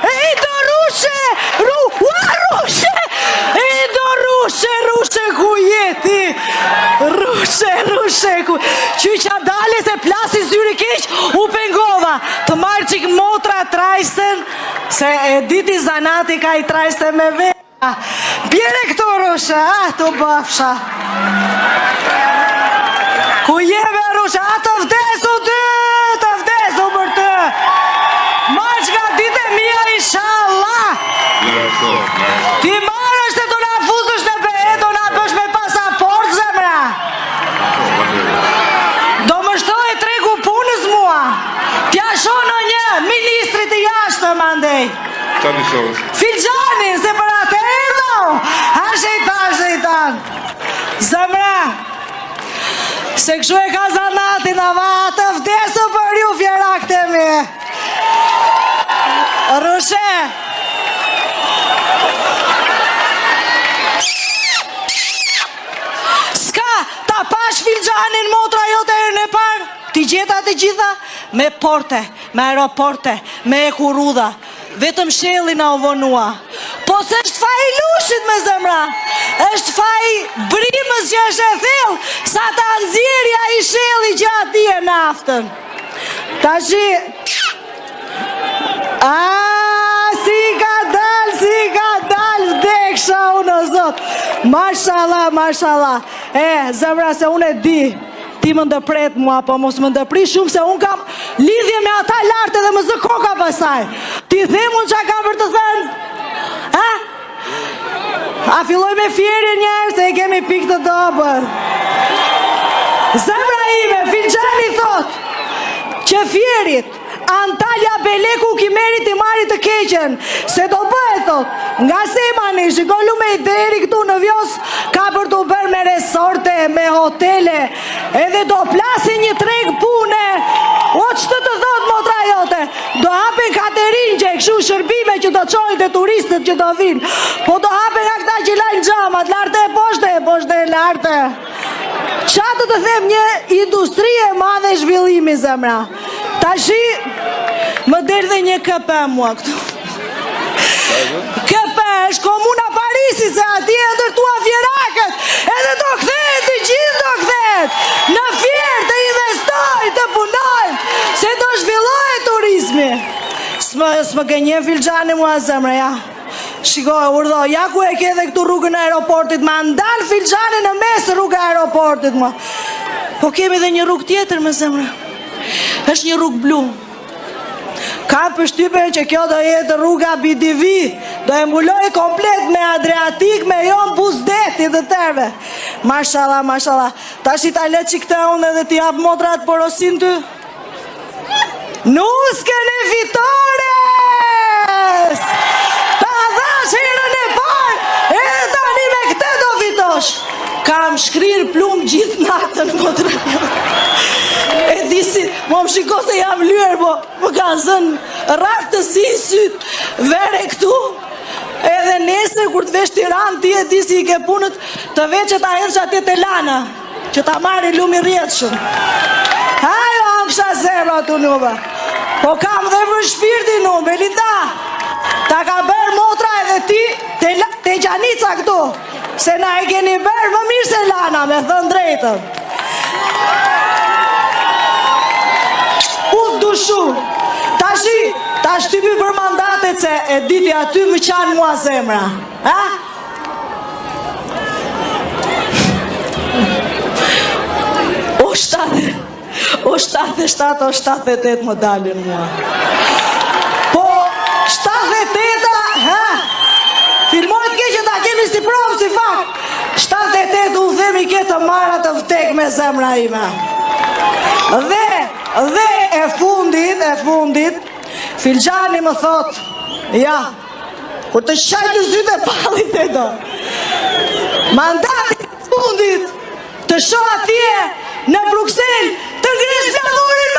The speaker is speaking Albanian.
E do rushe! E do rushe ku jeti! Rushe ku... Qyqa dale se plasi zyri keq, u pengova. Të marrë qik motra trajsten, se e diti zanati ka i trajsten me vera. Bjere këto rushe, të bafsha. Ku jeve rushe, të vdesu ty, të vdesu për të. Marë qka dite mija inshallah. Ti marrë është të na fuzësh në behe, do na bësh me pasaport zemra. Do më shtoj tregu punës mua. Tja shono një ministrit i jashtë mandej. Filxanin, se për atë erdo. Ha shejtan. Zemra. Se këshu e ka zanatin ava, të vdesu për ju fjerak të mi. Rushe. Ska, ta pash filxanin motra jote erë në parë. Ti gjeta të gjitha? Me porte, me aeroporte, me ekurudha. Vetëm shelli na u vonua. Po se është faj i lushit me zemra. është faj brimës që është e thellë, sa ta nxjerrja i shelli që ati e naftën. Ta shi... si ka dal, vdeksha unë o zot. Mashallah. Zemra se unë e di, ti më ndëpret mua, po mos më ndëpri shumë se unë kam lidhje me ata lartë dhe më zë koka pasaj. Ti them unë qa kam për të thënë? A filloj me fjeri njerë se i kemi pik të dobër. Zemra ime, Filxani thot që fjerit Antalja Beleku ki merit i marit të keqen, se do bëhet thot, nga Semani, shikolu me i deri këtu në Vjos, ka për të bërë me resorte, me hotele, edhe do plasi një treg pune, o që të thot motra jote, do hapen katerin që e këshu shërbime që do qojnë të turistët që do vinë, po do hapen nga këta që lajnë gjamat, larte e poshte e larte. Qatë të them një industri e madhe zhvillimi zemra. Ta shi, më derë dhe një KP mua këtu. KP është Komuna Parisi, se ati e ndërtua fjerakët, edhe do kthehet, të gjithë do kthehet. Në fjerë të investoj, të punoj, se do zhvilloj turizmi. S'më gënje Filxani mua zemre, ja. Shikoj, urdho, ja ku e ke dhe këtu rrugën e aeroportit, ma ndalë Filxani në mesë rrugë e aeroportit, ma. Po kemi dhe një rrugë tjetër, me zemre. është një rrugë blu. Kam përshtypjen që kjo do jetë rruga BDV, do e mbuloj komplet me Adriatik, me jon Buzdeti dhe tërve. Mashallah. Tash i ta le që këta unë edhe t'i jap modrat porosin ty. Nuskën e fitores! Ta dhash herën e parë, edhe tani me këte do fitosh. Kam shkrirë plumë gjithë natën, modrat. E disi, më shiko se jam lyer, po më kanë zënë rraf të si syt, vere këtu, edhe nesër kur të vesh Tiranë, ti e disi i ke punët, të veç që ta hedhë që atje të lana, që ta marri lumi rjetëshëm. Hajo, angsha zemra të nuve, po kam dhe për shpirtin nu, Belinda, ta ka bërë motra edhe ti, te Gjanica këtu, se na e keni bërë më mirë se lana, me thënë drejtën. Ta shtypi për mandatet se e diti aty më qanë mua zemra. O 77, o 78 më dalin mua. Po 78, filmojt ke që ta kemi si provë si fakt. 78 u themi ke të marra të vtek me zemra ime. Dhe e fundit, Filxani më thot, ja, kur të shaj të sytë e palit e do, mandatit fundit të shoh atje në Bruxelles të ngrish fjallurin